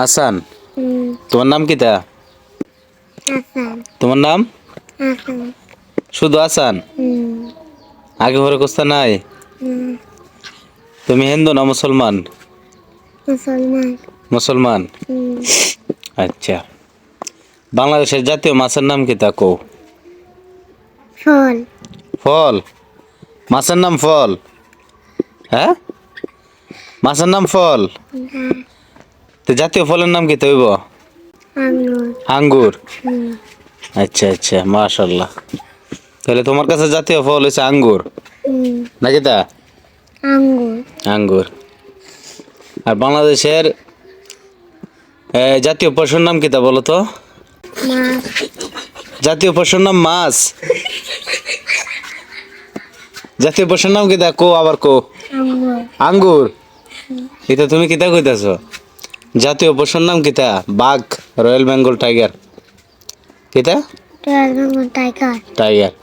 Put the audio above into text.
আসান। হুম, তোমার নাম কিতা? আসান। তোমার নাম আসান। শুধু আসান? হুম, আগে পরে কোস্তা নাই? হুম, তুমি হিন্দু না মুসলমান? মুসলমান। মুসলমান। হুম, আচ্ছা, বাংলাদেশের জাতীয় মাছের নাম কিতা কও? ফল। ফল? মাছের নাম ফল? হ্যাঁ, মাছের নাম ফল। হ্যাঁ, তো জাতীয় ফলের নাম কিতা হইব? আঙ্গুর। আঙ্গুর। হুম, আচ্ছা আচ্ছা, মাশাল্লাহ। তাহলে তোমার কাছে জাতীয় ফল হচ্ছে আঙ্গুর, হুম, নাকি তা? আঙ্গুর। আঙ্গুর। আর বাংলাদেশের জাতীয় পশুর নাম কিতা বলো তো? মাছ। জাতীয় পশুর নাম মাছ? জাতীয় পশুর নাম কিতা কো, আবার কো। আঙ্গুর। আঙ্গুর। এটা তুমি কিতা কইতাছ? জাতীয় পশুর নাম কিতা? বাঘ, রয়্যাল বেঙ্গল টাইগার। কিতা? Twelve tiger. টাইগার।